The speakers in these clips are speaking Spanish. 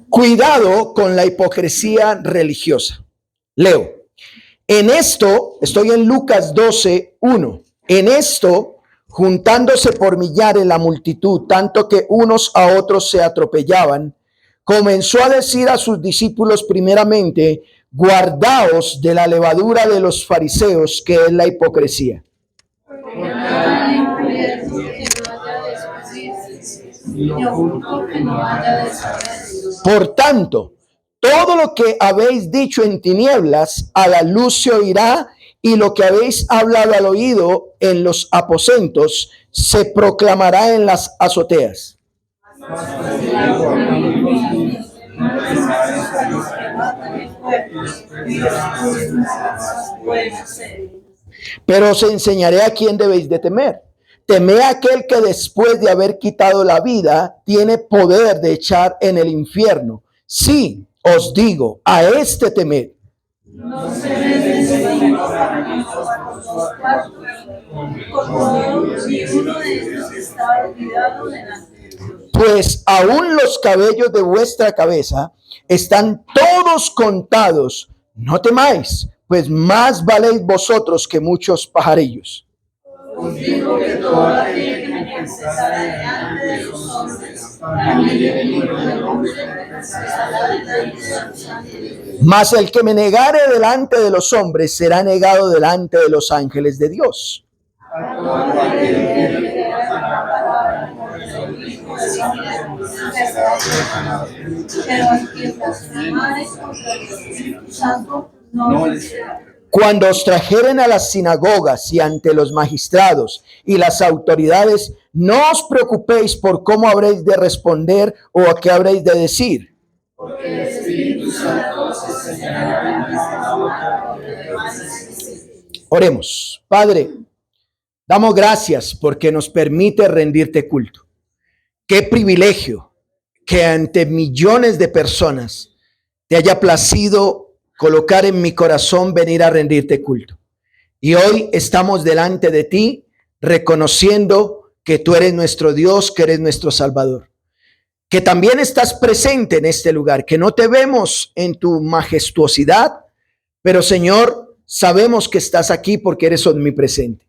Cuidado con la hipocresía religiosa. Leo. En esto, estoy en Lucas 12:1. En esto, juntándose por millares la multitud, tanto que unos a otros se atropellaban, comenzó a decir a sus discípulos primeramente: guardaos de la levadura de los fariseos, que es la hipocresía. Por tanto, todo lo que habéis dicho en tinieblas, a la luz se oirá, y lo que habéis hablado al oído en los aposentos, se proclamará en las azoteas. Pero os enseñaré a quién debéis de temer. Temed a aquel que después de haber quitado la vida, tiene poder de echar en el infierno. Sí, os digo, a este temed. No se pues aún los cabellos de vuestra cabeza están todos contados. No temáis, pues más valéis vosotros que muchos pajarillos. Os digo que todo aquel que me confesara delante de los hombres, también el Hijo del Hombre me confesará delante de los ángeles. Mas el que me negare delante de los hombres será negado delante de los ángeles de Dios. A todo aquel que me negare la palabra por el Hijo del Hombre será condenado. Pero al que blasfemare contra el Espíritu Santo no le será. Cuando os trajeren a las sinagogas y ante los magistrados y las autoridades, no os preocupéis por cómo habréis de responder o a qué habréis de decir. Porque el Espíritu Santo os enseñará lo que debáis decir. Oremos. Padre, damos gracias porque nos permite rendirte culto. Qué privilegio que ante millones de personas te haya placido colocar en mi corazón venir a rendirte culto. Y hoy estamos delante de ti reconociendo que tú eres nuestro Dios, que eres nuestro Salvador, que también estás presente en este lugar, que no te vemos en tu majestuosidad, pero Señor, sabemos que estás aquí porque eres omnipresente.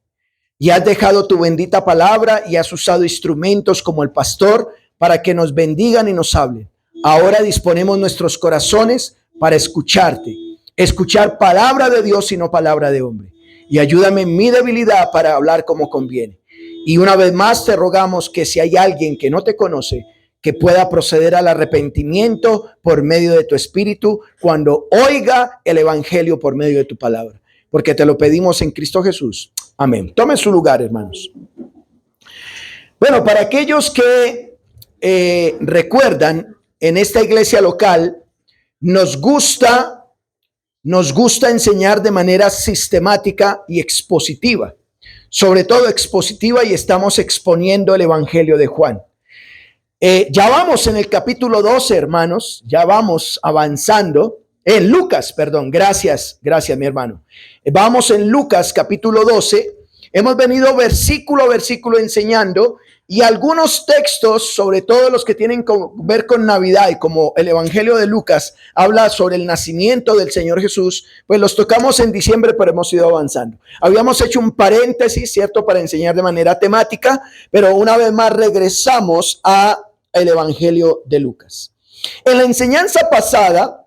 Y has dejado tu bendita palabra y has usado instrumentos como el pastor para que nos bendigan y nos hablen. Ahora disponemos nuestros corazones para escuchar palabra de Dios y no palabra de hombre. Y ayúdame en mi debilidad para hablar como conviene. Y una vez más te rogamos que si hay alguien que no te conoce, que pueda proceder al arrepentimiento por medio de tu Espíritu cuando oiga el Evangelio por medio de tu palabra. Porque te lo pedimos en Cristo Jesús. Amén. Tomen su lugar, hermanos. Bueno, para aquellos que recuerdan, en esta iglesia local nos gusta enseñar de manera sistemática y expositiva, sobre todo expositiva, y estamos exponiendo el Evangelio de Juan. Ya vamos en el capítulo 12, hermanos, ya vamos avanzando. En Lucas, perdón, gracias mi hermano. Vamos en Lucas capítulo 12, hemos venido versículo a versículo enseñando. Y algunos textos, sobre todo los que tienen que ver con Navidad, y como el Evangelio de Lucas habla sobre el nacimiento del Señor Jesús, pues los tocamos en diciembre, pero hemos ido avanzando. Habíamos hecho un paréntesis, ¿cierto?, para enseñar de manera temática, pero una vez más regresamos a el Evangelio de Lucas. En la enseñanza pasada,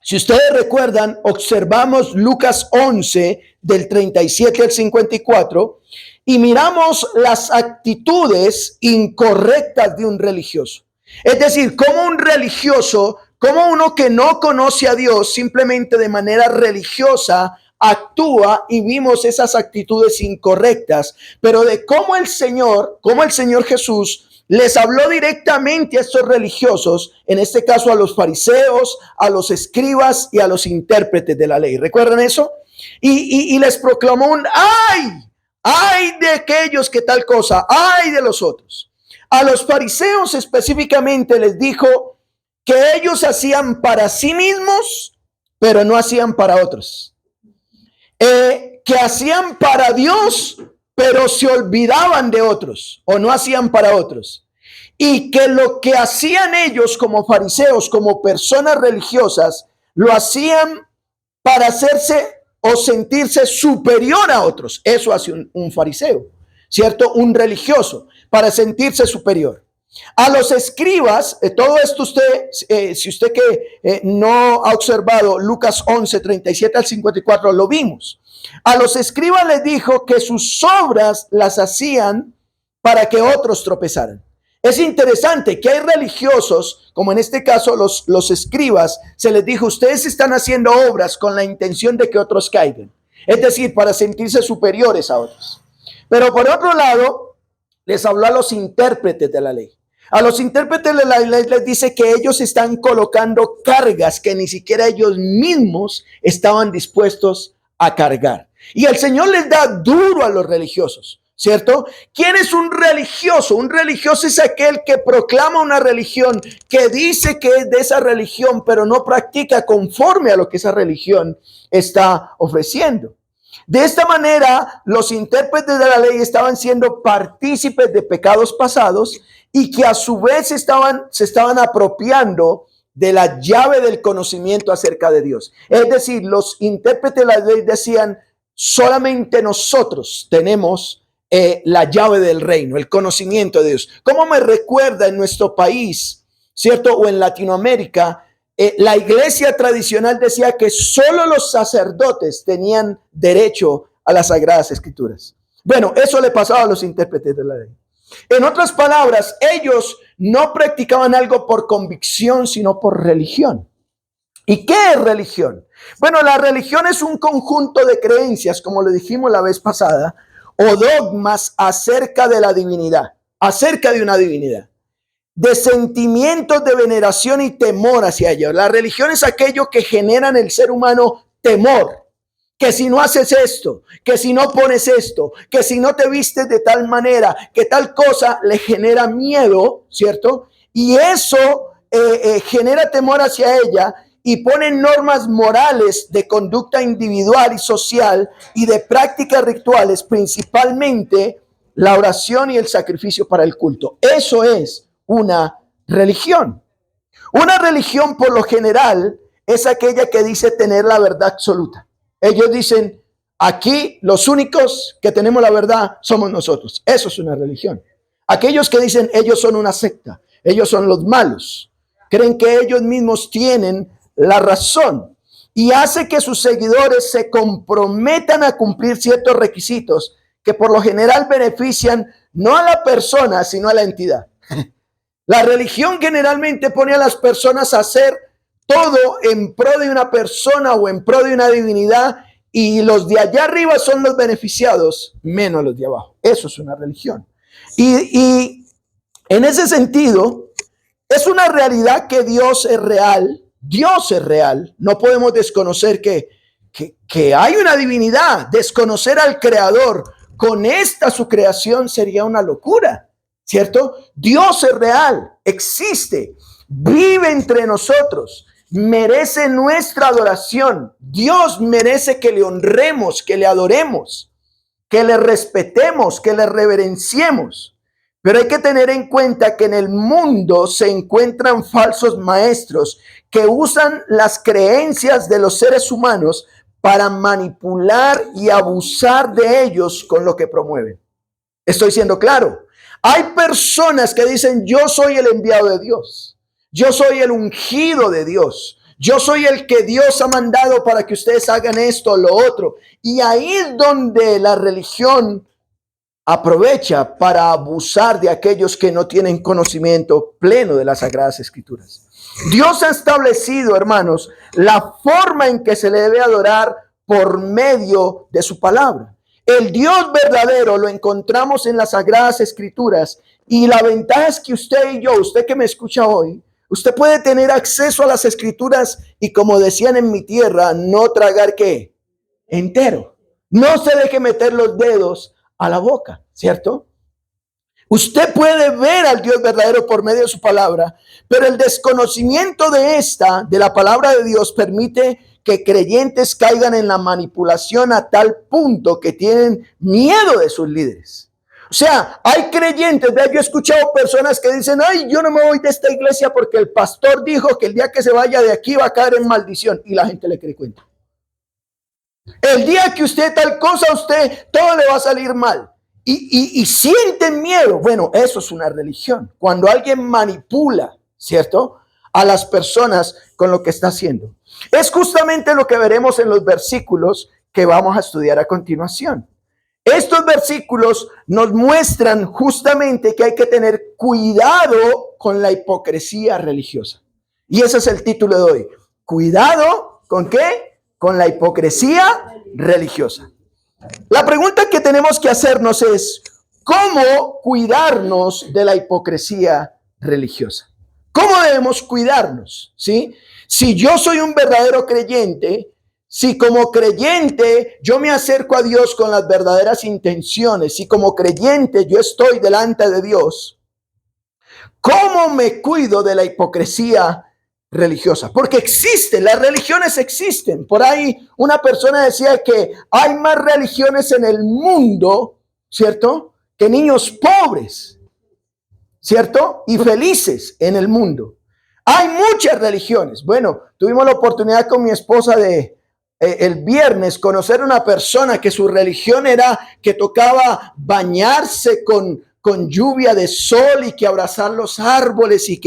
si ustedes recuerdan, observamos Lucas 11, del 37 al 54, y miramos las actitudes incorrectas de un religioso. Es decir, como un religioso, como uno que no conoce a Dios, simplemente de manera religiosa actúa, y vimos esas actitudes incorrectas, pero de cómo el Señor Jesús les habló directamente a estos religiosos, en este caso a los fariseos, a los escribas y a los intérpretes de la ley. ¿Recuerdan eso? Y les proclamó un ¡ay de aquellos que tal cosa! ¡Ay de los otros! A los fariseos específicamente les dijo que ellos hacían para sí mismos, pero no hacían para otros. Que hacían para Dios, pero se olvidaban de otros, o no hacían para otros. y que lo que hacían ellos como fariseos, como personas religiosas, lo hacían para hacerse o sentirse superior a otros. Eso hace un fariseo, ¿cierto? Un religioso, para sentirse superior. A los escribas, todo esto usted, si usted que no ha observado Lucas 11, 37 al 54, lo vimos. A los escribas les dijo que sus obras las hacían para que otros tropezaran. Es interesante que hay religiosos, como en este caso los escribas, se les dijo, ustedes están haciendo obras con la intención de que otros caigan. Es decir, para sentirse superiores a otros. Pero por otro lado, les habló a los intérpretes de la ley. A los intérpretes de la ley les dice que ellos están colocando cargas que ni siquiera ellos mismos estaban dispuestos a cargar. Y el Señor les da duro a los religiosos, ¿cierto? ¿Quién es un religioso? Un religioso es aquel que proclama una religión, que dice que es de esa religión, pero no practica conforme a lo que esa religión está ofreciendo. De esta manera, los intérpretes de la ley estaban siendo partícipes de pecados pasados y que a su vez se estaban apropiando de la llave del conocimiento acerca de Dios. Es decir, los intérpretes de la ley decían, solamente nosotros tenemos la llave del reino, el conocimiento de Dios. ¿Cómo me recuerda en nuestro país, cierto? O en Latinoamérica, la iglesia tradicional decía que solo los sacerdotes tenían derecho a las Sagradas Escrituras. Bueno, eso le pasaba a los intérpretes de la ley. En otras palabras, ellos no practicaban algo por convicción, sino por religión. ¿Y qué es religión? Bueno, la religión es un conjunto de creencias, como lo dijimos la vez pasada, o dogmas acerca de la divinidad, acerca de una divinidad, de sentimientos de veneración y temor hacia ellos. La religión es aquello que genera en el ser humano temor. Que si no haces esto, que si no pones esto, que si no te vistes de tal manera, que tal cosa le genera miedo, ¿cierto? Y eso genera temor hacia ella y pone normas morales de conducta individual y social y de prácticas rituales, principalmente la oración y el sacrificio para el culto. Eso es una religión. Una religión, por lo general, es aquella que dice tener la verdad absoluta. Ellos dicen, aquí los únicos que tenemos la verdad somos nosotros. Eso es una religión. Aquellos que dicen, ellos son una secta, ellos son los malos, creen que ellos mismos tienen la razón y hace que sus seguidores se comprometan a cumplir ciertos requisitos que por lo general benefician no a la persona, sino a la entidad. La religión generalmente pone a las personas a hacer todo en pro de una persona o en pro de una divinidad, y los de allá arriba son los beneficiados, menos los de abajo. Eso es una religión. Y en ese sentido, es una realidad que Dios es real. Dios es real. No podemos desconocer que hay una divinidad. Desconocer al Creador con esta su creación sería una locura, ¿cierto? Dios es real, existe, vive entre nosotros. Merece nuestra adoración. Dios merece que le honremos, que le adoremos, que le respetemos, que le reverenciemos. Pero hay que tener en cuenta que en el mundo se encuentran falsos maestros que usan las creencias de los seres humanos para manipular y abusar de ellos con lo que promueven. Estoy siendo claro. Hay personas que dicen, yo soy el enviado de Dios. Yo soy el ungido de Dios. Yo soy el que Dios ha mandado para que ustedes hagan esto o lo otro. Y ahí es donde la religión aprovecha para abusar de aquellos que no tienen conocimiento pleno de las Sagradas Escrituras. Dios ha establecido, hermanos, la forma en que se le debe adorar por medio de su palabra. El Dios verdadero lo encontramos en las Sagradas Escrituras, y la ventaja es que usted y yo, usted que me escucha hoy, usted puede tener acceso a las Escrituras y, como decían en mi tierra, no tragar ¿qué? Entero. No se deje meter los dedos a la boca, ¿cierto? Usted puede ver al Dios verdadero por medio de su palabra, pero el desconocimiento de la palabra de Dios, permite que creyentes caigan en la manipulación a tal punto que tienen miedo de sus líderes. O sea, hay creyentes, ¿verdad? Yo he escuchado personas que dicen, ay, yo no me voy de esta iglesia porque el pastor dijo que el día que se vaya de aquí va a caer en maldición. Y la gente le cree cuento. El día que usted tal cosa, a usted todo le va a salir mal. Y sienten miedo. Bueno, eso es una religión. Cuando alguien manipula, ¿cierto?, a las personas con lo que está haciendo. Es justamente lo que veremos en los versículos que vamos a estudiar a continuación. Estos versículos nos muestran justamente que hay que tener cuidado con la hipocresía religiosa. Y ese es el título de hoy. ¿Cuidado con qué? Con la hipocresía religiosa. La pregunta que tenemos que hacernos es, ¿cómo cuidarnos de la hipocresía religiosa? ¿Cómo debemos cuidarnos? ¿Sí? Si yo soy un verdadero creyente, si como creyente yo me acerco a Dios con las verdaderas intenciones, si como creyente yo estoy delante de Dios, ¿cómo me cuido de la hipocresía religiosa? Porque existen, las religiones existen. Por ahí una persona decía que hay más religiones en el mundo, ¿cierto?, que niños pobres, ¿cierto?, y felices en el mundo. Hay muchas religiones. Bueno, tuvimos la oportunidad con mi esposa de el viernes conocer una persona que su religión era que tocaba bañarse con lluvia de sol y que abrazar los árboles y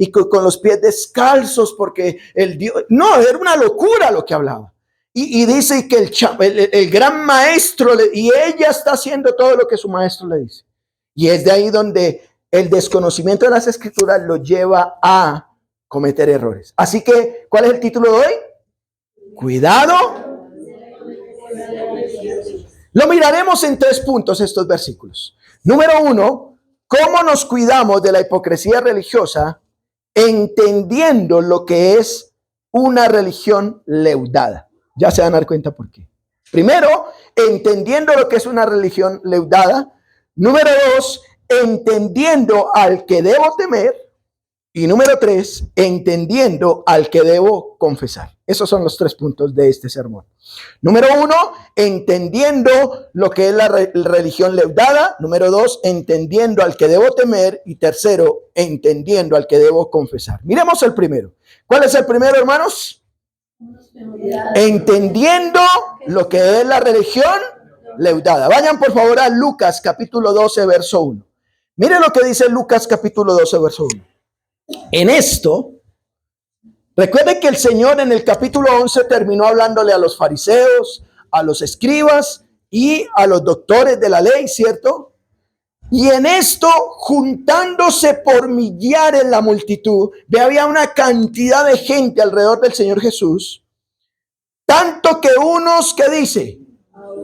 con los pies descalzos porque el Dios, no, era una locura lo que hablaba. Y dice que el gran maestro, y ella está haciendo todo lo que su maestro le dice. Y es de ahí donde el desconocimiento de las escrituras lo lleva a cometer errores. Así que, ¿cuál es el título de hoy? Cuidado. Lo miraremos en 3 puntos estos versículos. Número 1, ¿cómo nos cuidamos de la hipocresía religiosa entendiendo lo que es una religión leudada? Ya se van a dar cuenta por qué. Primero, entendiendo lo que es una religión leudada. Número 2, entendiendo al que debo temer. Y número 3, entendiendo al que debo confesar. Esos son los 3 puntos de este sermón. Número 1, entendiendo lo que es la religión leudada. Número 2, entendiendo al que debo temer. Y tercero, entendiendo al que debo confesar. Miremos el primero. ¿Cuál es el primero, hermanos? Entendiendo lo que es la religión leudada. Vayan por favor a Lucas capítulo 12, verso 1. Miren lo que dice Lucas capítulo 12, verso 1. En esto, recuerden que el Señor en el capítulo 11 terminó hablándole a los fariseos, a los escribas y a los doctores de la ley, ¿cierto? Y en esto, juntándose por millares la multitud, había una cantidad de gente alrededor del Señor Jesús, tanto que unos, ¿qué dice?,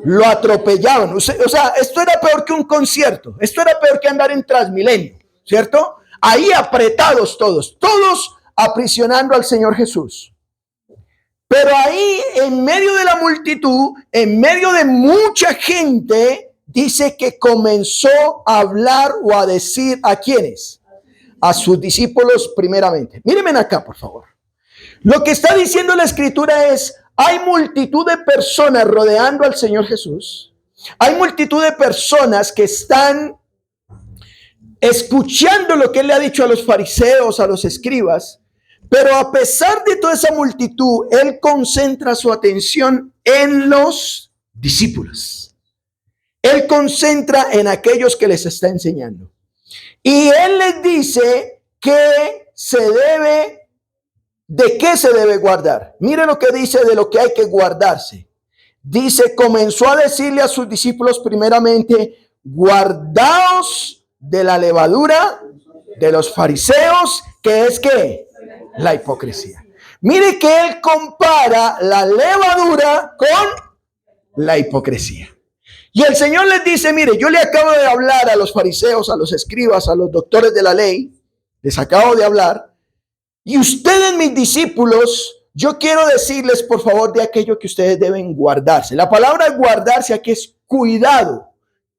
lo atropellaban. O sea, esto era peor que un concierto, esto era peor que andar en Transmilenio, ¿cierto? Ahí apretados todos aprisionando al Señor Jesús. Pero ahí, en medio de la multitud, en medio de mucha gente, dice que comenzó a hablar o a decir ¿a quiénes? A sus discípulos primeramente. Mírenme acá, por favor. Lo que está diciendo la Escritura es, hay multitud de personas rodeando al Señor Jesús. Hay multitud de personas que están escuchando lo que él le ha dicho a los fariseos, a los escribas, pero a pesar de toda esa multitud, él concentra su atención en los discípulos. Él concentra en aquellos que les está enseñando. Y él les dice que ¿de qué se debe guardar? Mire lo que dice de lo que hay que guardarse. Dice, comenzó a decirle a sus discípulos primeramente, guardaos de la levadura de los fariseos, que es ¿qué? La hipocresía. Mire que él compara la levadura con la hipocresía. Y el Señor les dice, mire, yo le acabo de hablar a los fariseos, a los escribas, a los doctores de la ley, les acabo de hablar, y ustedes, mis discípulos, yo quiero decirles, por favor, de aquello que ustedes deben guardarse. La palabra guardarse aquí es cuidado.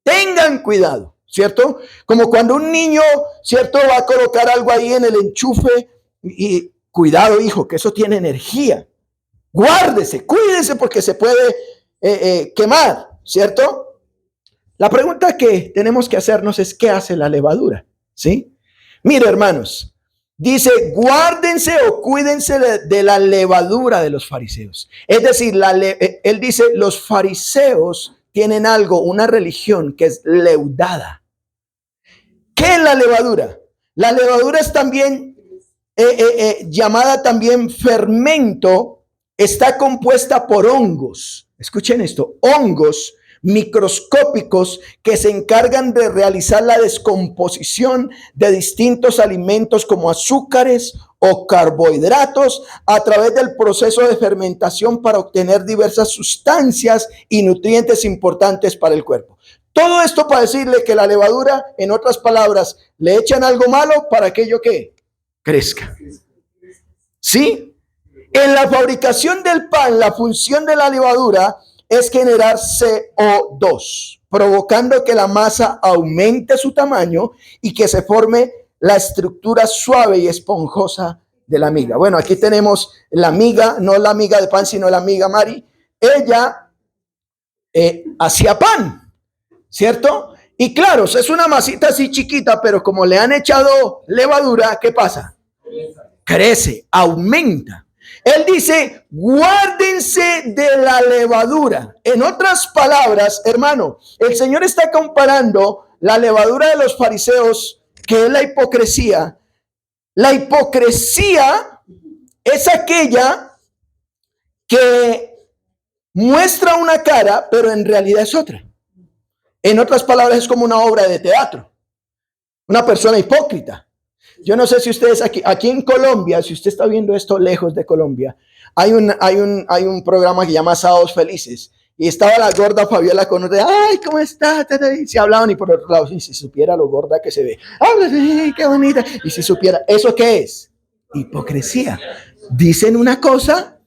Tengan cuidado, ¿cierto? Como cuando un niño, ¿cierto?, va a colocar algo ahí en el enchufe y cuidado, hijo, que eso tiene energía. Guárdese, cuídese porque se puede quemar, ¿cierto? La pregunta que tenemos que hacernos es, ¿qué hace la levadura? ¿Sí? Mire, hermanos, dice, guárdense o cuídense de la levadura de los fariseos. Es decir, él dice, los fariseos tienen algo, una religión que es leudada. ¿Qué es la levadura? La levadura es también llamada también fermento, está compuesta por hongos. Escuchen esto, hongos microscópicos que se encargan de realizar la descomposición de distintos alimentos como azúcares o carbohidratos a través del proceso de fermentación para obtener diversas sustancias y nutrientes importantes para el cuerpo. Todo esto para decirle que la levadura, en otras palabras, le echan algo malo para aquello que crezca. ¿Sí? En la fabricación del pan, la función de la levadura es generar CO2, provocando que la masa aumente su tamaño y que se forme la estructura suave y esponjosa de la miga. Bueno, aquí tenemos la miga, no la miga de pan, sino la miga Mari. Ella hacía pan, ¿cierto? Y claro, es una masita así chiquita, pero como le han echado levadura, ¿qué pasa? Crece, aumenta. Él dice, guárdense de la levadura. En otras palabras, hermano, el Señor está comparando la levadura de los fariseos, que es la hipocresía. La hipocresía es aquella que muestra una cara, pero en realidad es otra. En otras palabras, es como una obra de teatro. Una persona hipócrita. Yo no sé si ustedes aquí en Colombia, si usted está viendo esto lejos de Colombia, hay un programa que se llama Sábados Felices. Y estaba la gorda Fabiola con otra, ay, ¿cómo está? Y se hablaban y por otro lado, si supiera lo gorda que se ve, ay, qué bonita. Y si supiera, ¿eso qué es? Hipocresía. Dicen una cosa,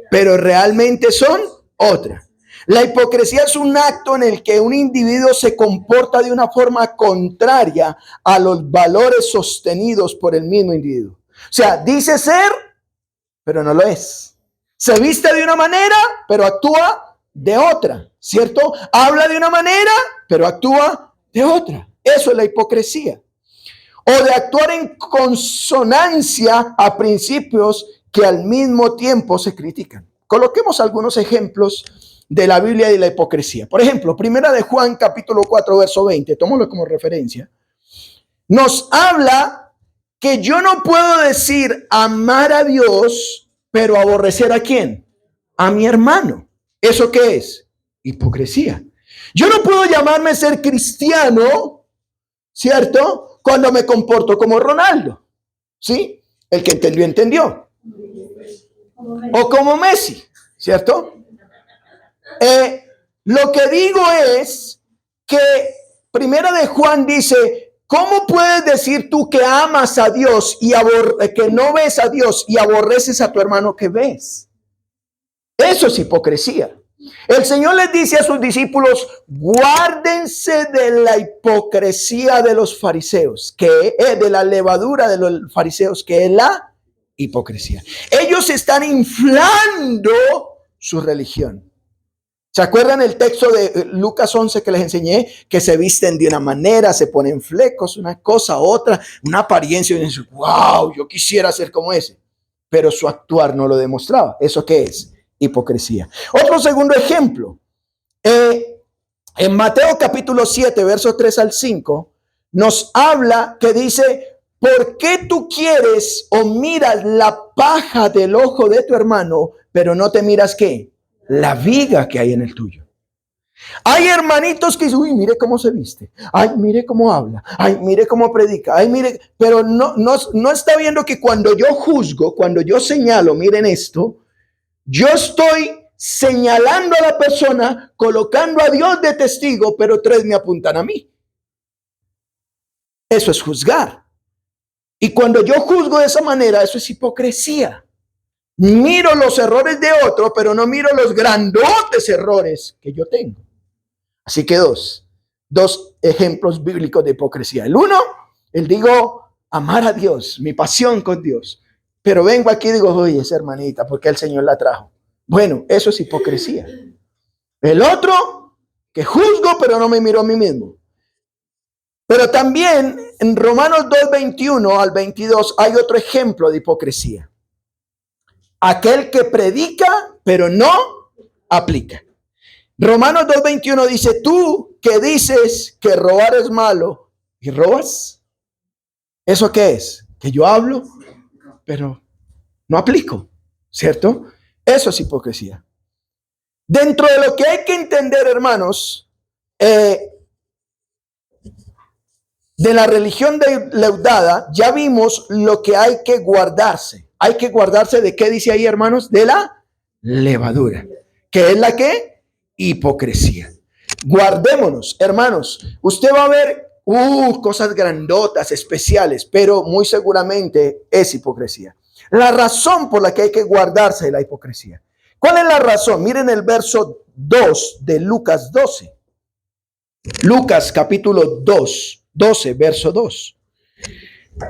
pero realmente son otra. La hipocresía es un acto en el que un individuo se comporta de una forma contraria a los valores sostenidos por el mismo individuo. O sea, dice ser, pero no lo es. Se viste de una manera, pero actúa de otra, ¿cierto? Habla de una manera, pero actúa de otra. Eso es la hipocresía. O de actuar en consonancia a principios que al mismo tiempo se critican. Coloquemos algunos ejemplos de la Biblia y de la hipocresía. Por ejemplo, primera de Juan, capítulo 4, verso 20, tómalo como referencia. Nos habla que yo no puedo decir amar a Dios, pero aborrecer ¿a quién? A mi hermano. ¿Eso qué es? Hipocresía. Yo no puedo llamarme ser cristiano, ¿cierto? Cuando me comporto como Ronaldo, ¿sí? El que entendió, entendió. O como Messi, ¿cierto? Lo que digo es que primera de Juan dice, ¿cómo puedes decir tú que amas a Dios y que no ves a Dios y aborreces a tu hermano que ves? Eso es hipocresía. El Señor les dice a sus discípulos, guárdense de la hipocresía de los fariseos, que es de la levadura de los fariseos, que es la hipocresía. Ellos están inflando su religión. ¿Se acuerdan el texto de Lucas 11 que les enseñé? Que se visten de una manera, se ponen flecos, una cosa, otra, una apariencia. Y dicen, wow, yo quisiera ser como ese. Pero su actuar no lo demostraba. ¿Eso qué es? Hipocresía. Otro segundo ejemplo. En Mateo capítulo 7, versos 3 al 5, nos habla que dice, ¿por qué tú quieres o miras la paja del ojo de tu hermano, pero no te miras qué? La viga que hay en el tuyo? Hay hermanitos que dicen, uy, mire cómo se viste, ay, mire cómo habla, ay, mire cómo predica, ay, mire, pero no está viendo que cuando yo juzgo, cuando yo señalo, miren esto, yo estoy señalando a la persona, colocando a Dios de testigo, pero tres me apuntan a mí. Eso es juzgar. Y cuando yo juzgo de esa manera, eso es hipocresía. Miro los errores de otro, pero no miro los grandotes errores que yo tengo. Así que dos ejemplos bíblicos de hipocresía. El uno, digo, amar a Dios, mi pasión con Dios. Pero vengo aquí y digo, oye, esa hermanita, ¿por qué el Señor la trajo? Bueno, eso es hipocresía. El otro, que juzgo, pero no me miro a mí mismo. Pero también en Romanos 2:21 al 22 hay otro ejemplo de hipocresía. Aquel que predica, pero no aplica. Romanos 2:21 dice, tú que dices que robar es malo y robas. ¿Eso qué es? Que yo hablo, pero no aplico, ¿cierto? Eso es hipocresía. Dentro de lo que hay que entender, hermanos, de la religión leudada, ya vimos lo que hay que guardarse. Hay que guardarse de qué dice ahí, hermanos, de la levadura. ¿Qué es la qué? Hipocresía. Guardémonos, hermanos. Usted va a ver cosas grandotas, especiales, pero muy seguramente es hipocresía. La razón por la que hay que guardarse de la hipocresía. ¿Cuál es la razón? Miren el verso 2 de Lucas 12. Lucas capítulo 12, verso 2.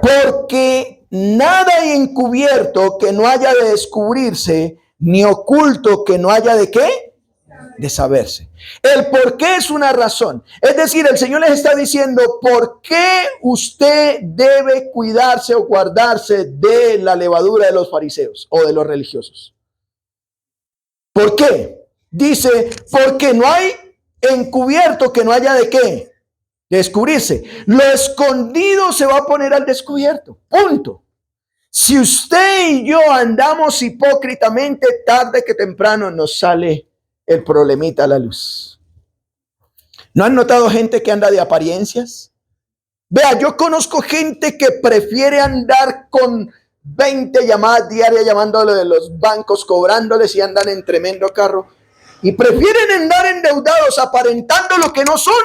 Porque nada hay encubierto que no haya de descubrirse, ni oculto que no haya de qué, de saberse. El por qué es una razón. Es decir, el Señor les está diciendo por qué usted debe cuidarse o guardarse de la levadura de los fariseos o de los religiosos. ¿Por qué? Dice, porque no hay encubierto que no haya de qué, de descubrirse. Lo escondido se va a poner al descubierto. Punto. Si usted y yo andamos hipócritamente, tarde que temprano nos sale el problemita a la luz. ¿No han notado gente que anda de apariencias? Vea, yo conozco gente que prefiere andar con 20 llamadas diarias llamándole de los bancos, cobrándoles y andan en tremendo carro. Y prefieren andar endeudados aparentando lo que no son.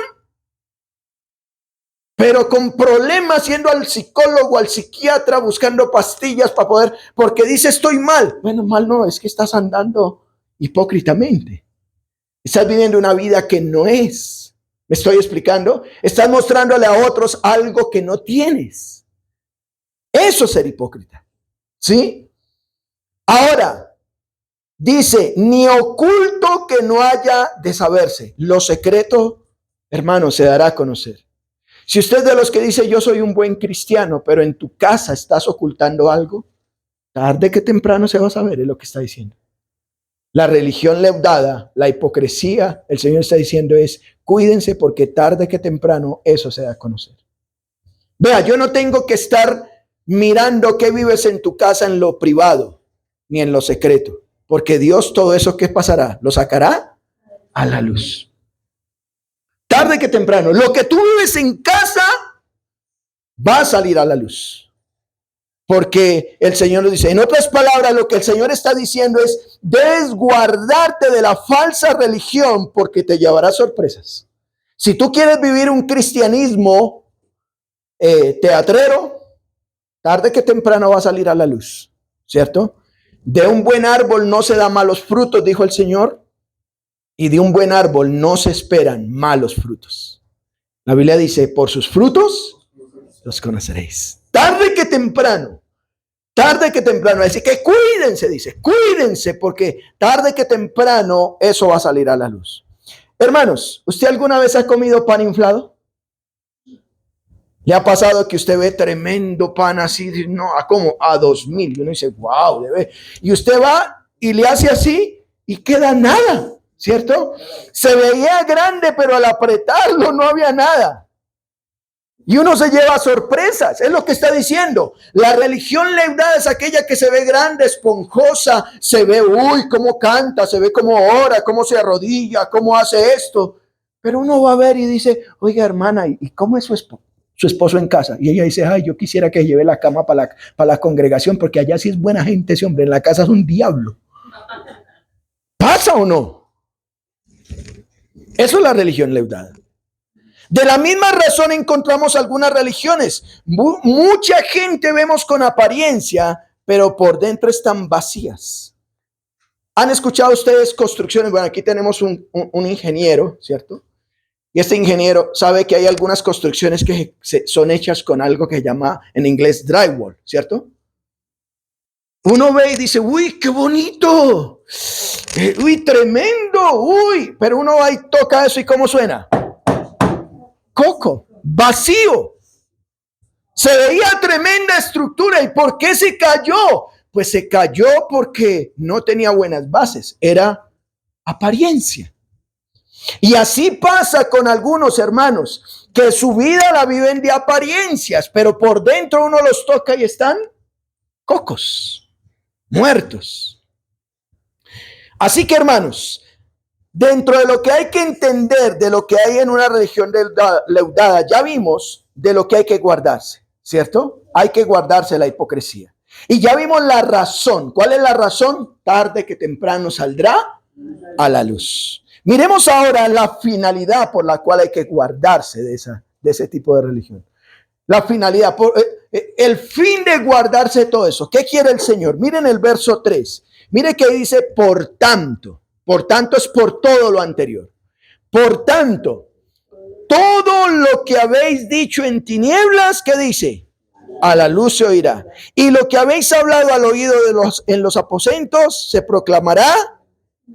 Pero con problemas yendo al psicólogo, al psiquiatra, buscando pastillas para poder, porque dice estoy mal. Bueno, mal no, es que estás andando hipócritamente. Estás viviendo una vida que no es. ¿Me estoy explicando? Estás mostrándole a otros algo que no tienes. Eso es ser hipócrita. ¿Sí? Ahora, dice, ni oculto que no haya de saberse. Lo secreto, hermano, se dará a conocer. Si usted es de los que dice, yo soy un buen cristiano, pero en tu casa estás ocultando algo, tarde que temprano se va a saber, es lo que está diciendo. La religión leudada, la hipocresía, el Señor está diciendo es, cuídense porque tarde que temprano eso se da a conocer. Vea, yo no tengo que estar mirando qué vives en tu casa en lo privado, ni en lo secreto, porque Dios todo eso, ¿qué pasará? Lo sacará a la luz. Tarde que temprano, lo que tú vives en casa va a salir a la luz. Porque el Señor nos dice, en otras palabras, lo que el Señor está diciendo es, debes guardarte de la falsa religión porque te llevará sorpresas. Si tú quieres vivir un cristianismo teatrero, tarde que temprano va a salir a la luz, ¿cierto? De un buen árbol no se da malos frutos, dijo el Señor, y de un buen árbol no se esperan malos frutos. La Biblia dice, por sus frutos los conoceréis. Tarde que temprano, así que cuídense, dice, cuídense, porque tarde que temprano eso va a salir a la luz. Hermanos, ¿usted alguna vez ha comido pan inflado? ¿Le ha pasado que usted ve tremendo pan así, no, a como a 2000? Y uno dice, wow, debe. Y usted va y le hace así y queda nada, ¿cierto? Se veía grande, pero al apretarlo no había nada. Y uno se lleva sorpresas, es lo que está diciendo. La religión leudada es aquella que se ve grande, esponjosa, se ve, cómo canta, se ve cómo ora, cómo se arrodilla, cómo hace esto. Pero uno va a ver y dice, oiga hermana, ¿y cómo es su esposo en casa? Y ella dice, ay, yo quisiera que lleve la cama para la congregación, porque allá sí es buena gente ese hombre, en la casa es un diablo. ¿Pasa o no? Eso es la religión leudada. De la misma razón encontramos algunas religiones. Mucha gente vemos con apariencia, pero por dentro están vacías. ¿Han escuchado ustedes construcciones? Bueno, aquí tenemos un ingeniero, ¿cierto? Y este ingeniero sabe que hay algunas construcciones que son hechas con algo que se llama en inglés drywall, ¿cierto? Uno ve y dice, uy, qué bonito. Uy, tremendo, uy, pero uno va y toca eso y ¿cómo suena? Coco, vacío. Se veía tremenda estructura. ¿Y por qué se cayó? Pues se cayó porque no tenía buenas bases, era apariencia. Y así pasa con algunos hermanos, que su vida la viven de apariencias, pero por dentro uno los toca y están cocos, muertos. Así que hermanos, dentro de lo que hay que entender, de lo que hay en una religión leudada, ya vimos de lo que hay que guardarse, ¿cierto? Hay que guardarse la hipocresía. Y ya vimos la razón. ¿Cuál es la razón? Tarde que temprano saldrá a la luz. Miremos ahora la finalidad por la cual hay que guardarse de ese tipo de religión. La finalidad, el fin de guardarse todo eso. ¿Qué quiere el Señor? Miren el verso 3. Mire que dice, por tanto es por todo lo anterior. Por tanto, todo lo que habéis dicho en tinieblas, ¿qué dice? A la luz se oirá. Y lo que habéis hablado al oído en los aposentos, se proclamará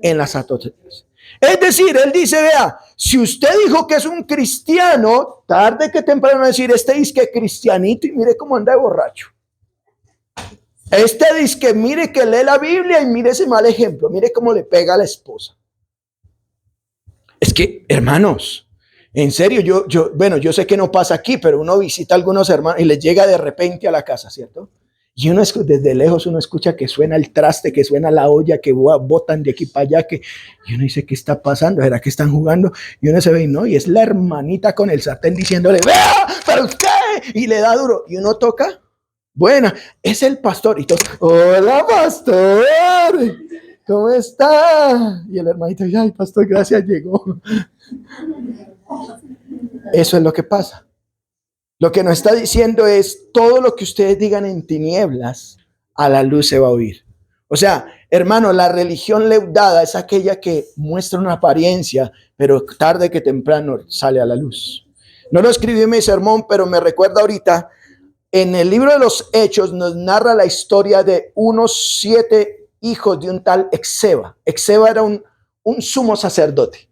en las azoteas. Es decir, él dice, vea, si usted dijo que es un cristiano, tarde que temprano decir, este dice que cristianito y mire cómo anda de borracho. Este dice que mire que lee la Biblia y mire ese mal ejemplo, mire cómo le pega a la esposa. Es que, hermanos, en serio, yo sé que no pasa aquí, pero uno visita a algunos hermanos y les llega de repente a la casa, ¿cierto? Y uno desde lejos uno escucha que suena el traste, que suena la olla, que botan de aquí para allá, y uno dice, ¿qué está pasando? ¿Será que están jugando? Y uno se ve, no, y es la hermanita con el sartén diciéndole, vea, pero usted, y le da duro, y uno toca, buena, es el pastor, y todo, hola pastor, ¿cómo está? Y el hermanito dice, ay pastor, gracias, llegó. Eso es lo que pasa. Lo que nos está diciendo es, todo lo que ustedes digan en tinieblas, a la luz se va a oír. O sea, hermano, la religión leudada es aquella que muestra una apariencia, pero tarde que temprano sale a la luz. No lo escribí en mi sermón, pero me recuerda ahorita, en el libro de los Hechos nos narra la historia de unos 7 hijos de un tal Exeba. Exeba era un sumo sacerdote.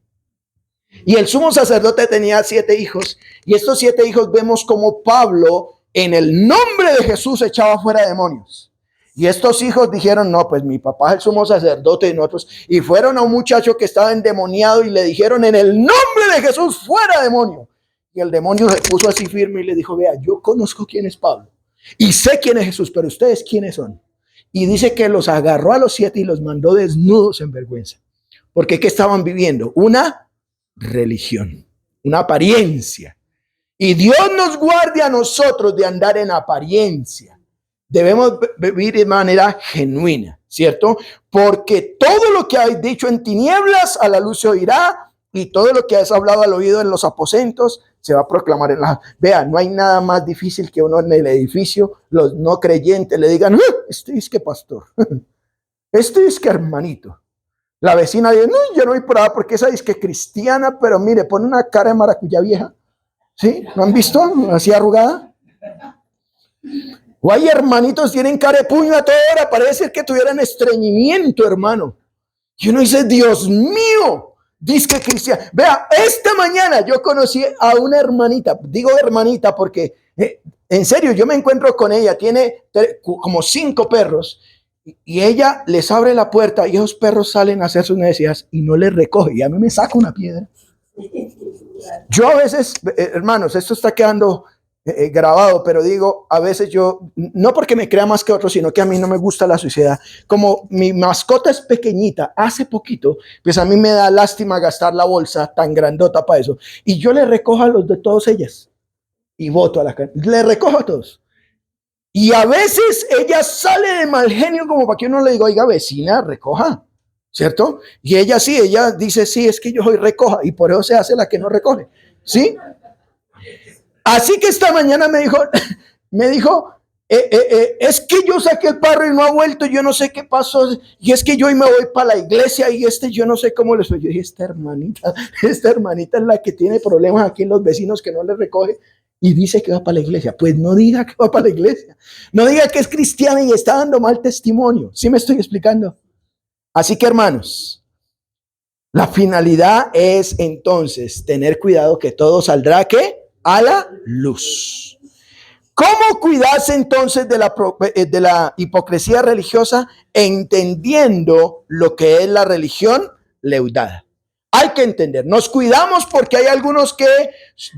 Y el sumo sacerdote tenía 7 hijos, y estos 7 hijos vemos como Pablo en el nombre de Jesús echaba fuera demonios. Y estos hijos dijeron, no, pues mi papá es el sumo sacerdote y nosotros, y fueron a un muchacho que estaba endemoniado y le dijeron en el nombre de Jesús, fuera demonio. Y el demonio se puso así firme y le dijo, vea, yo conozco quién es Pablo y sé quién es Jesús, pero ustedes quiénes son. Y dice que los agarró a los 7 y los mandó desnudos en vergüenza. Porque ¿qué estaban viviendo? Una religión, una apariencia. Y Dios nos guarde a nosotros de andar en apariencia. Debemos vivir de manera genuina, ¿cierto? Porque todo lo que has dicho en tinieblas a la luz se oirá, y todo lo que has hablado al oído en los aposentos se va a proclamar en la... Vean, no hay nada más difícil que uno en el edificio, los no creyentes le digan, este es que pastor, este es que hermanito. La vecina dice, no, yo no voy por ahí porque esa es que cristiana, pero mire, pone una cara de maracuyá vieja. ¿Sí? ¿No han visto? Así arrugada. O hay hermanitos, tienen cara de puño a toda hora, parece que tuvieran estreñimiento, hermano. Y uno dice, Dios mío, dice que cristiana. Vea, esta mañana yo conocí a una hermanita, digo hermanita porque, en serio, yo me encuentro con ella, tiene como 5 perros. Y ella les abre la puerta y esos perros salen a hacer sus necesidades y no les recoge. Y a mí me saca una piedra. Yo a veces, hermanos, esto está quedando grabado, pero digo, a veces yo, no porque me crea más que otros, sino que a mí no me gusta la suciedad. Como mi mascota es pequeñita, hace poquito, pues a mí me da lástima gastar la bolsa tan grandota para eso. Y yo le recojo a los de todas ellas y boto a la calle. Le recojo a todos. Y a veces ella sale de mal genio como para que uno le diga, oiga, vecina, recoja, ¿cierto? Y ella sí, ella dice, sí, es que yo soy recoja, y por eso se hace la que no recoge, ¿sí? Así que esta mañana me dijo, es que yo saqué el perro y no ha vuelto, yo no sé qué pasó, y es que yo hoy me voy para la iglesia y yo no sé cómo le soy. Yo dije, esta hermanita es la que tiene problemas aquí en los vecinos que no le recoge. Y dice que va para la iglesia. Pues no diga que va para la iglesia. No diga que es cristiana y está dando mal testimonio. ¿Sí me estoy explicando? Así que, hermanos, la finalidad es entonces tener cuidado que todo saldrá ¿qué? A la luz. ¿Cómo cuidarse entonces de la hipocresía religiosa? Entendiendo lo que es la religión leudada. Hay que entender, nos cuidamos porque hay algunos que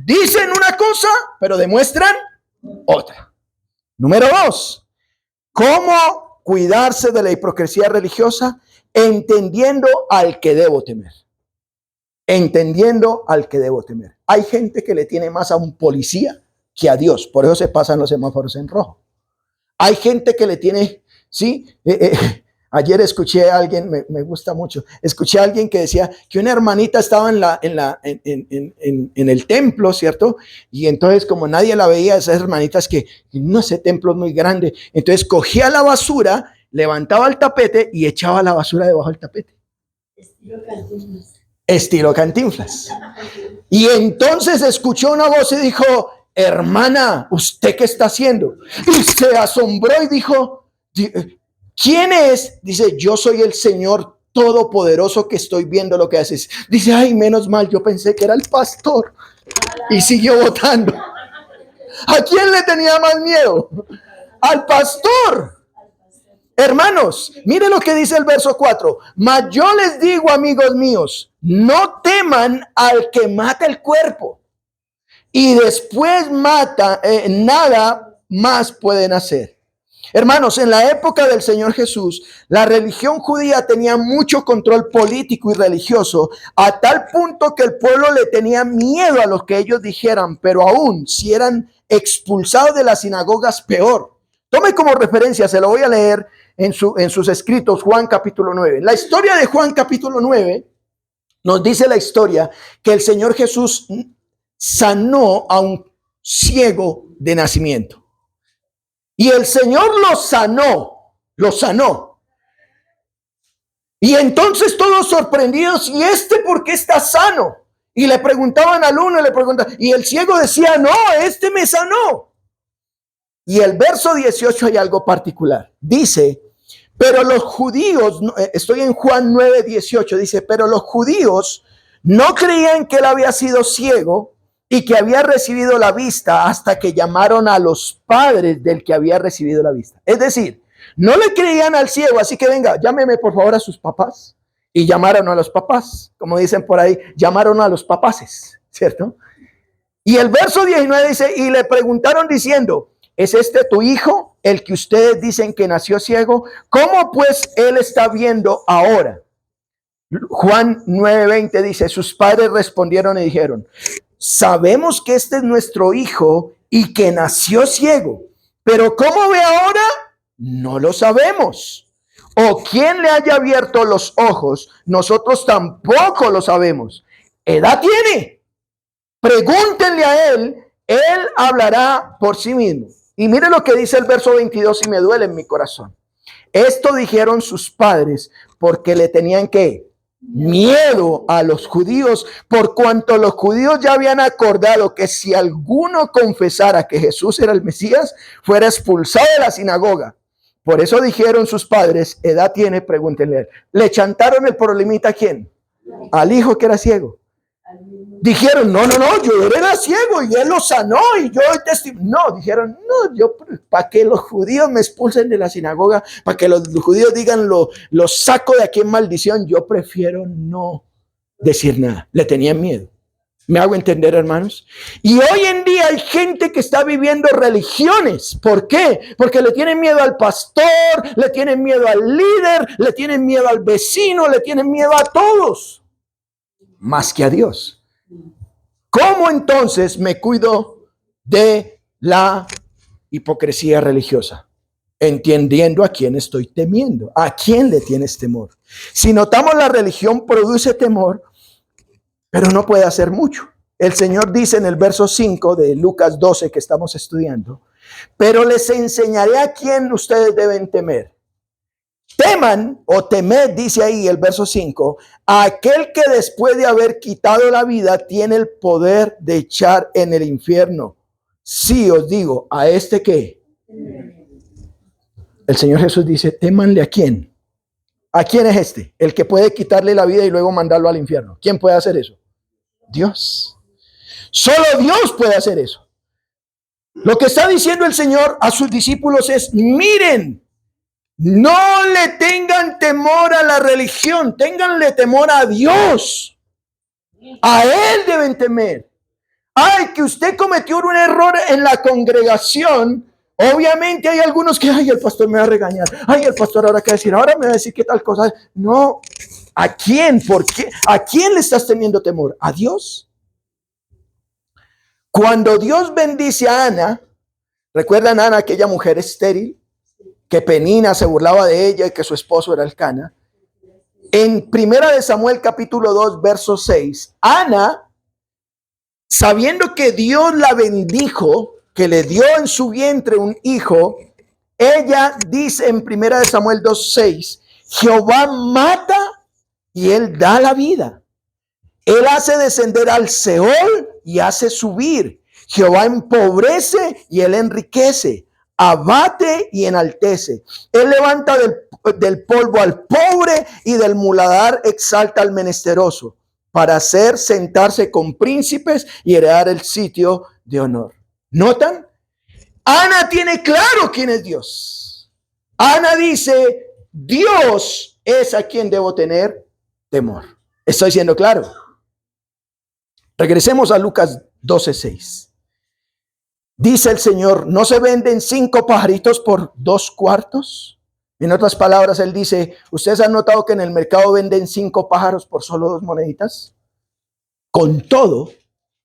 dicen una cosa, pero demuestran otra. Número 2, ¿cómo cuidarse de la hipocresía religiosa? Entendiendo al que debo temer. Entendiendo al que debo temer. Hay gente que le tiene más a un policía que a Dios, por eso se pasan los semáforos en rojo. Hay gente que le tiene, ¿sí? Ayer escuché a alguien, me gusta mucho, escuché a alguien que decía que una hermanita estaba en el templo, ¿cierto? Y entonces como nadie la veía, esas hermanitas que no, ese templo es muy grande, entonces cogía la basura, levantaba el tapete y echaba la basura debajo del tapete. Estilo Cantinflas. Y entonces escuchó una voz y dijo, hermana, ¿usted qué está haciendo? Y se asombró y dijo, ¿quién es? Dice, yo soy el Señor Todopoderoso que estoy viendo lo que haces. Dice, ay, menos mal, yo pensé que era el pastor. Y siguió votando. ¿A quién le tenía más miedo? Al pastor. Hermanos, mire lo que dice el verso 4. Mas yo les digo, amigos míos, no teman al que mata el cuerpo y después mata, nada más pueden hacer. Hermanos, en la época del Señor Jesús, la religión judía tenía mucho control político y religioso, a tal punto que el pueblo le tenía miedo a lo que ellos dijeran, pero aún si eran expulsados de las sinagogas, peor. Tome como referencia, se lo voy a leer en sus escritos, Juan capítulo 9. La historia de Juan capítulo 9 nos dice la historia que el Señor Jesús sanó a un ciego de nacimiento. Y el Señor lo sanó. Y entonces todos sorprendidos, ¿y por qué está sano? Y le preguntaban al uno, y el ciego decía, no, me sanó. Y el verso 18 hay algo particular. Dice, pero los judíos, estoy en Juan 9, 18, dice, pero los judíos no creían que él había sido ciego y que había recibido la vista hasta que llamaron a los padres del que había recibido la vista. Es decir, no le creían al ciego, así que venga, llámeme por favor a sus papás. Y llamaron a los papás, como dicen por ahí, llamaron a los papaces, ¿cierto? Y el verso 19 dice, y le preguntaron diciendo, ¿es tu hijo, el que ustedes dicen que nació ciego? ¿Cómo pues él está viendo ahora? Juan 9:20 dice, sus padres respondieron y dijeron, sabemos que este es nuestro hijo y que nació ciego, pero ¿cómo ve ahora? No lo sabemos. O quién le haya abierto los ojos, nosotros tampoco lo sabemos. ¿Edad tiene? Pregúntenle a él hablará por sí mismo. Y mire lo que dice el verso 22 y me duele en mi corazón. Esto dijeron sus padres porque le tenían que miedo a los judíos, por cuanto los judíos ya habían acordado que si alguno confesara que Jesús era el Mesías, fuera expulsado de la sinagoga. Por eso dijeron sus padres, ¿edad tiene? Pregúntenle. ¿Le chantaron el problemita a quién? Al hijo que era ciego. Dijeron, no, yo era ciego y él lo sanó y yo no, dijeron, no, yo para que los judíos me expulsen de la sinagoga, para que los judíos digan lo saco de aquí en maldición, yo prefiero no decir nada. Le tenían miedo. ¿Me hago entender, hermanos? Y hoy en día hay gente que está viviendo religiones. ¿Por qué? Porque le tienen miedo al pastor, le tienen miedo al líder, le tienen miedo al vecino, le tienen miedo a todos, más que a Dios. ¿Cómo entonces me cuido de la hipocresía religiosa? Entendiendo a quién estoy temiendo, a quién le tienes temor. Si notamos, la religión produce temor, pero no puede hacer mucho. El Señor dice en el verso 5 de Lucas 12 que estamos estudiando, pero les enseñaré a quién ustedes deben temer. Teman o temed, dice ahí el verso 5, a aquel que después de haber quitado la vida tiene el poder de echar en el infierno. Sí, os digo, a que el Señor Jesús dice, témanle a quién. ¿A quién es este? El que puede quitarle la vida y luego mandarlo al infierno. ¿Quién puede hacer eso? Dios. Solo Dios puede hacer eso. Lo que está diciendo el Señor a sus discípulos es, miren, no le tengan temor a la religión, ténganle temor a Dios. A Él deben temer. Ay, que usted cometió un error en la congregación. Obviamente hay algunos que, ay, el pastor me va a regañar. Ay, el pastor ahora qué decir, ahora me va a decir qué tal cosa. No, ¿a quién? ¿Por qué? ¿A quién le estás teniendo temor? ¿A Dios? Cuando Dios bendice a Ana, ¿recuerdan a Ana, aquella mujer estéril? Que Penina se burlaba de ella y que su esposo era Elcana. En 1 Samuel capítulo 2, verso 6, Ana, sabiendo que Dios la bendijo, que le dio en su vientre un hijo, ella dice en 1 Samuel 2, 6, Jehová mata y Él da la vida. Él hace descender al Seol y hace subir. Jehová empobrece y Él enriquece. Abate y enaltece. Él levanta del polvo al pobre y del muladar exalta al menesteroso, para hacer sentarse con príncipes y heredar el sitio de honor. ¿Notan? Ana tiene claro quién es Dios. Ana dice, Dios es a quien debo tener temor. ¿Estoy siendo claro? Regresemos a Lucas 12:6. Dice el Señor, ¿no se venden 5 pajaritos por 2 cuartos? En otras palabras, Él dice, ¿ustedes han notado que en el mercado venden 5 pájaros por solo 2 moneditas? Con todo,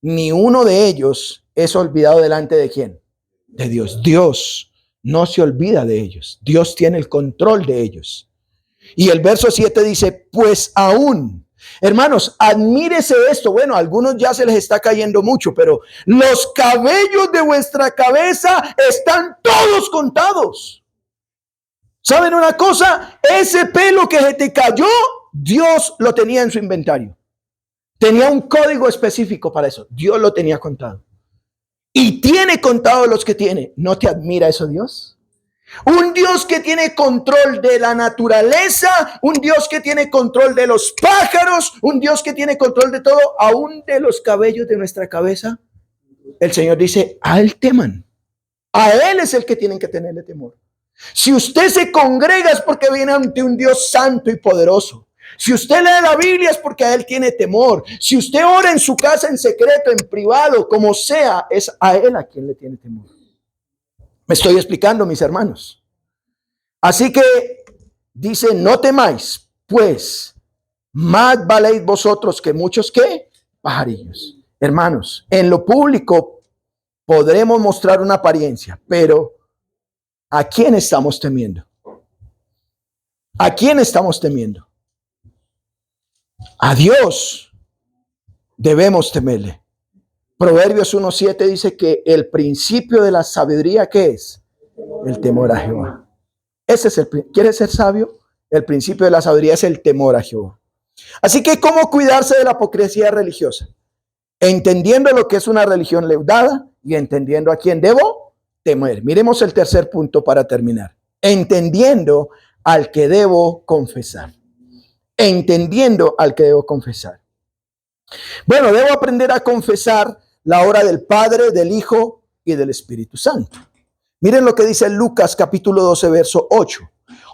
ni uno de ellos es olvidado delante de ¿quién? De Dios. Dios no se olvida de ellos. Dios tiene el control de ellos. Y el verso 7 dice, pues aún. Hermanos, admírese esto. Bueno, a algunos ya se les está cayendo mucho, pero los cabellos de vuestra cabeza están todos contados. ¿Saben una cosa? Ese pelo que se te cayó, Dios lo tenía en su inventario. Tenía un código específico para eso. Dios lo tenía contado. Y tiene contado los que tiene. ¿No te admira eso Dios? Un Dios que tiene control de la naturaleza, un Dios que tiene control de los pájaros, un Dios que tiene control de todo, aún de los cabellos de nuestra cabeza. El Señor dice, a Él teman. A Él es el que tienen que tenerle temor. Si usted se congrega es porque viene ante un Dios santo y poderoso. Si usted lee la Biblia es porque a Él tiene temor. Si usted ora en su casa en secreto, en privado, como sea, es a Él a quien le tiene temor. Me estoy explicando, mis hermanos. Así que dice, no temáis, pues más valéis vosotros que muchos ¿qué? Pajarillos. Hermanos, en lo público podremos mostrar una apariencia, pero ¿a quién estamos temiendo? ¿A quién estamos temiendo? A Dios debemos temerle. Proverbios 1:7 dice que el principio de la sabiduría, ¿qué es? El temor a Jehová. Ese es ¿quieres ser sabio? El principio de la sabiduría es el temor a Jehová. Así que, ¿cómo cuidarse de la hipocresía religiosa? Entendiendo lo que es una religión leudada y entendiendo a quién debo temer. Miremos el tercer punto para terminar. Entendiendo al que debo confesar. Entendiendo al que debo confesar. Bueno, debo aprender a confesar la obra del Padre, del Hijo y del Espíritu Santo. Miren lo que dice Lucas capítulo 12, verso 8.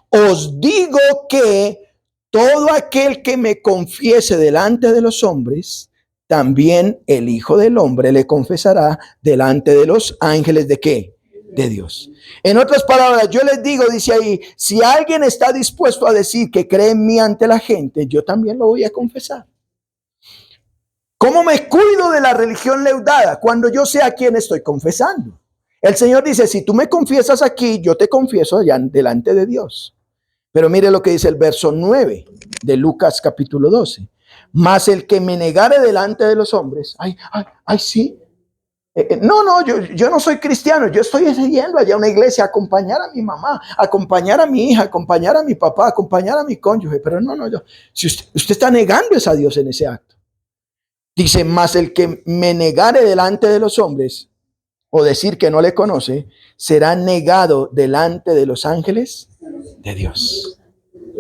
Os digo que todo aquel que me confiese delante de los hombres, también el Hijo del Hombre le confesará delante de los ángeles ¿de qué? De Dios. En otras palabras, yo les digo, dice ahí, si alguien está dispuesto a decir que cree en mí ante la gente, yo también lo voy a confesar. ¿Cómo me cuido de la religión leudada? Cuando yo sé a quién estoy confesando. El Señor dice, si tú me confiesas aquí, yo te confieso allá delante de Dios. Pero mire lo que dice el verso 9 de Lucas capítulo 12. Mas el que me negare delante de los hombres, sí. Yo no soy cristiano, yo estoy yendo allá a una iglesia a acompañar a mi mamá, a acompañar a mi hija, a acompañar a mi papá, a acompañar a mi cónyuge. Pero si usted está negando es a Dios en ese acto. Dice, mas el que me negare delante de los hombres, o decir que no le conoce, será negado delante de los ángeles de Dios.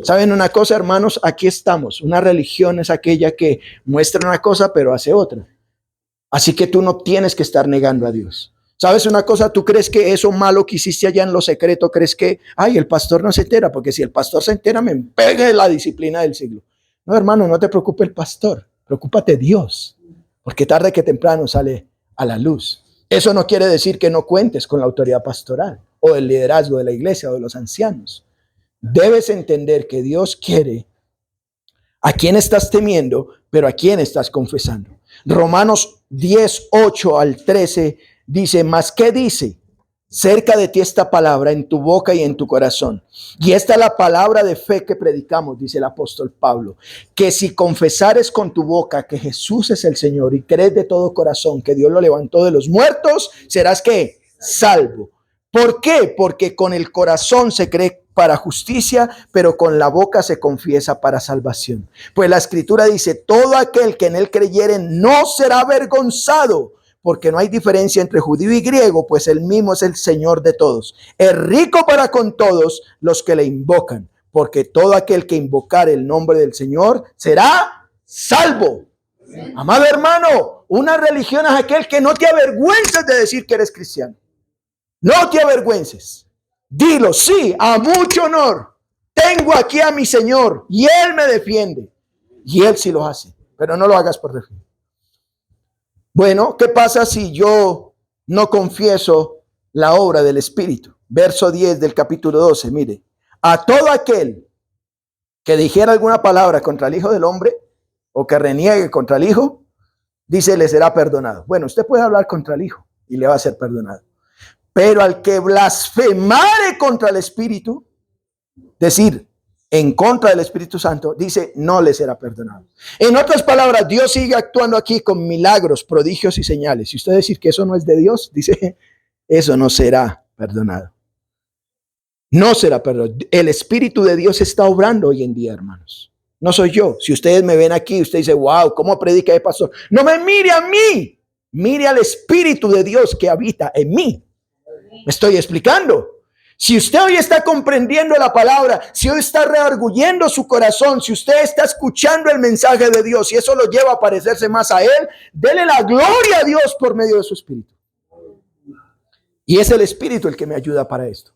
¿Saben una cosa, hermanos? Aquí estamos. Una religión es aquella que muestra una cosa pero hace otra. Así que tú no tienes que estar negando a Dios. ¿Sabes una cosa? ¿Tú crees que eso malo que hiciste allá en lo secreto, crees que, ay, el pastor no se entera? Porque si el pastor se entera, me pegue la disciplina del siglo. No, hermano, no te preocupe el pastor. Preocúpate Dios. Porque tarde que temprano sale a la luz. Eso no quiere decir que no cuentes con la autoridad pastoral o el liderazgo de la iglesia o de los ancianos. Debes entender que Dios quiere a quién estás temiendo, pero a quién estás confesando. Romanos 10, 8 al 13 dice, ¿mas qué dice? Cerca de ti esta palabra en tu boca y en tu corazón. Y esta es la palabra de fe que predicamos, dice el apóstol Pablo, que si confesares con tu boca que Jesús es el Señor y crees de todo corazón que Dios lo levantó de los muertos, serás ¿qué? Salvo. ¿Por qué? Porque con el corazón se cree para justicia, pero con la boca se confiesa para salvación. Pues la escritura dice, todo aquel que en él creyere no será avergonzado, porque no hay diferencia entre judío y griego, pues él mismo es el Señor de todos. Es rico para con todos los que le invocan, porque todo aquel que invocare el nombre del Señor será salvo. Amado hermano, una religión es aquel que no te avergüenzas de decir que eres cristiano. No te avergüences. Dilo, sí, a mucho honor. Tengo aquí a mi Señor y Él me defiende. Y Él sí lo hace, pero no lo hagas por defender. Bueno, ¿qué pasa si yo no confieso la obra del Espíritu? Verso 10 del capítulo 12, mire. A todo aquel que dijera alguna palabra contra el Hijo del Hombre o que reniegue contra el Hijo, dice, le será perdonado. Bueno, usted puede hablar contra el Hijo y le va a ser perdonado. Pero al que blasfemare contra el Espíritu, decir, en contra del Espíritu Santo, dice, no le será perdonado. En otras palabras, Dios sigue actuando aquí con milagros, prodigios y señales. Si usted decir que eso no es de Dios, dice, eso no será perdonado. No será perdonado. El Espíritu de Dios está obrando hoy en día, hermanos. No soy yo. Si ustedes me ven aquí, usted dice, wow, ¿cómo predica el pastor? No me mire a mí, mire al Espíritu de Dios que habita en mí. Me estoy explicando. Si usted hoy está comprendiendo la palabra, si hoy está rearguyendo su corazón, si usted está escuchando el mensaje de Dios y eso lo lleva a parecerse más a Él, dele la gloria a Dios por medio de su Espíritu. Y es el Espíritu el que me ayuda para esto.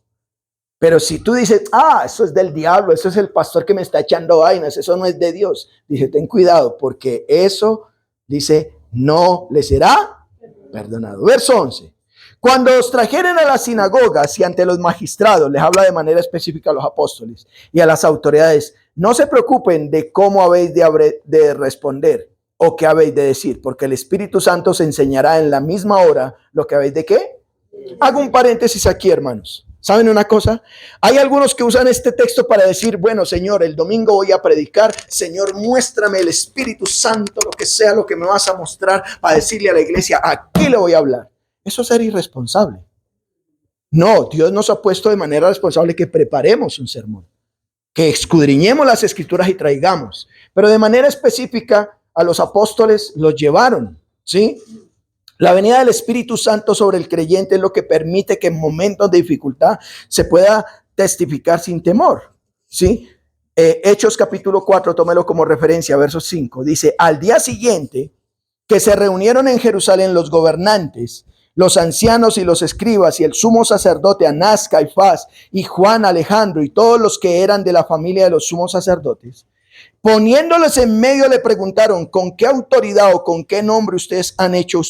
Pero si tú dices, eso es del diablo, eso es el pastor que me está echando vainas, eso no es de Dios, dice, ten cuidado, porque eso, dice, no le será perdonado. Verso 11. Cuando os trajeren a las sinagogas y ante los magistrados, les habla de manera específica a los apóstoles y a las autoridades, no se preocupen de cómo habéis de responder o qué habéis de decir, porque el Espíritu Santo os enseñará en la misma hora lo que habéis de qué. Hago un paréntesis aquí, hermanos. ¿Saben una cosa? Hay algunos que usan este texto para decir, bueno, Señor, el domingo voy a predicar. Señor, muéstrame el Espíritu Santo, lo que sea lo que me vas a mostrar para decirle a la iglesia, aquí le voy a hablar. Eso es ser irresponsable. No, Dios nos ha puesto de manera responsable que preparemos un sermón, que escudriñemos las escrituras y traigamos. Pero de manera específica a los apóstoles los llevaron, ¿sí? La venida del Espíritu Santo sobre el creyente es lo que permite que en momentos de dificultad se pueda testificar sin temor, ¿sí? Hechos capítulo 4, tómelo como referencia, verso 5, dice, al día siguiente que se reunieron en Jerusalén los gobernantes, los ancianos y los escribas y el sumo sacerdote Anás, Caifás y Juan, Alejandro y todos los que eran de la familia de los sumos sacerdotes, poniéndoles en medio le preguntaron, ¿con qué autoridad o con qué nombre ustedes han hecho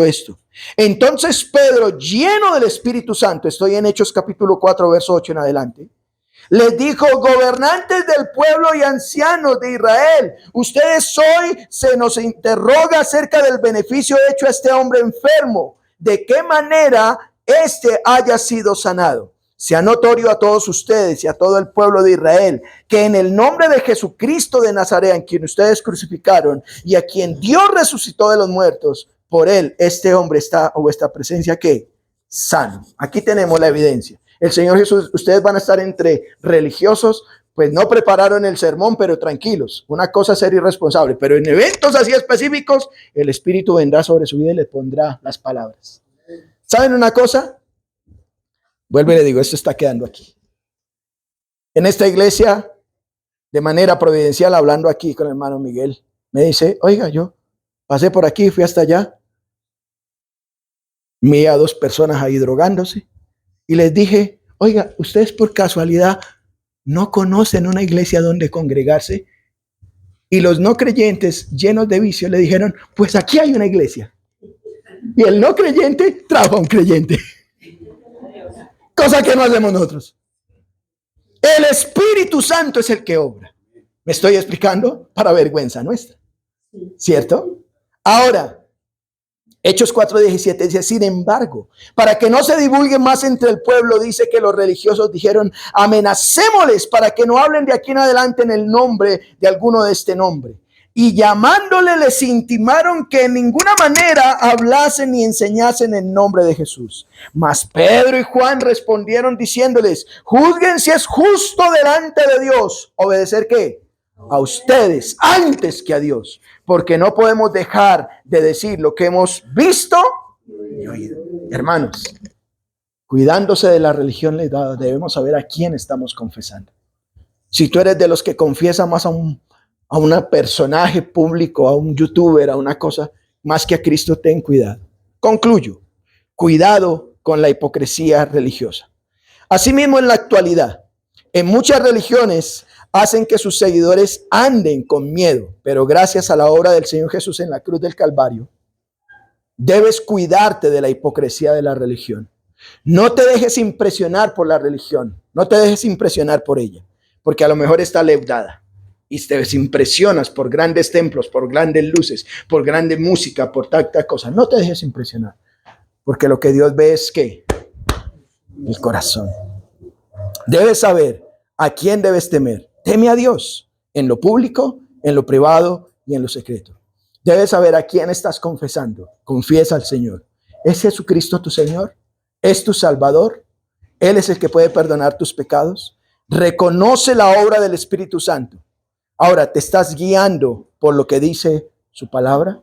esto? Entonces Pedro, lleno del Espíritu Santo, estoy en Hechos capítulo 4, verso 8 en adelante, les dijo, gobernantes del pueblo y ancianos de Israel, ustedes hoy se nos interroga acerca del beneficio hecho a este hombre enfermo, de qué manera éste haya sido sanado. Sea notorio a todos ustedes y a todo el pueblo de Israel que en el nombre de Jesucristo de Nazaret, a quien ustedes crucificaron y a quien Dios resucitó de los muertos, por él este hombre está, o vuestra presencia, ¿qué? Sano. Aquí tenemos la evidencia. El Señor Jesús, ustedes van a estar entre religiosos, pues no prepararon el sermón, pero tranquilos. Una cosa es ser irresponsable, pero en eventos así específicos, el Espíritu vendrá sobre su vida y le pondrá las palabras. ¿Saben una cosa? Vuelvo y le digo, esto está quedando aquí. En esta iglesia de manera providencial, hablando aquí con el hermano Miguel, me dice, oiga, yo pasé por aquí, fui hasta allá, vi a 2 personas ahí drogándose y les dije, oiga, ustedes por casualidad no conocen una iglesia donde congregarse. Y los no creyentes llenos de vicio le dijeron, pues aquí hay una iglesia. Y el no creyente trajo a un creyente. Cosa que no hacemos nosotros. El Espíritu Santo es el que obra. ¿Me estoy explicando? Para vergüenza nuestra. ¿Cierto? Ahora, Hechos 4:17 dice, sin embargo, para que no se divulgue más entre el pueblo, dice que los religiosos dijeron, amenacémosles para que no hablen de aquí en adelante en el nombre de alguno de este nombre. Y llamándole les intimaron que en ninguna manera hablasen ni enseñasen en nombre de Jesús. Mas Pedro y Juan respondieron diciéndoles, juzguen si es justo delante de Dios. ¿Obedecer qué? A ustedes antes que a Dios, porque no podemos dejar de decir lo que hemos visto y oído. Hermanos, cuidándose de la religión letrada, debemos saber a quién estamos confesando. Si tú eres de los que confiesa más a un personaje público, a un youtuber, a una cosa, más que a Cristo, ten cuidado. Concluyo, cuidado con la hipocresía religiosa. Asimismo, en la actualidad, en muchas religiones hacen que sus seguidores anden con miedo, pero gracias a la obra del Señor Jesús en la cruz del Calvario, debes cuidarte de la hipocresía de la religión. No te dejes impresionar por la religión, no te dejes impresionar por ella, porque a lo mejor está leudada y te impresionas por grandes templos, por grandes luces, por grande música, por tanta cosa. No te dejes impresionar, porque lo que Dios ve es ¿qué? El corazón. Debes saber a quién debes temer. Teme a Dios en lo público, en lo privado y en lo secreto. Debes saber a quién estás confesando. Confiesa al Señor. ¿Es Jesucristo tu Señor? ¿Es tu Salvador? Él es el que puede perdonar tus pecados. Reconoce la obra del Espíritu Santo. Ahora, ¿te estás guiando por lo que dice su palabra?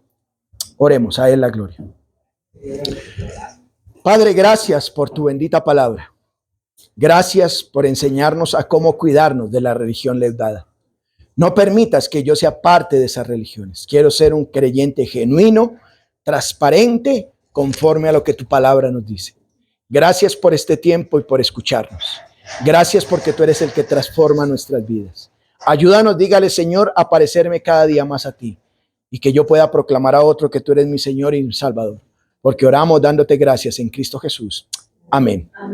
Oremos, a Él la gloria. Padre, gracias por tu bendita palabra. Gracias por enseñarnos a cómo cuidarnos de la religión leudada. No permitas que yo sea parte de esas religiones. Quiero ser un creyente genuino, transparente, conforme a lo que tu palabra nos dice. Gracias por este tiempo y por escucharnos. Gracias porque tú eres el que transforma nuestras vidas. Ayúdanos, dígale, Señor, a parecerme cada día más a ti y que yo pueda proclamar a otro que tú eres mi Señor y mi Salvador. Porque oramos dándote gracias en Cristo Jesús. Amén. Amén.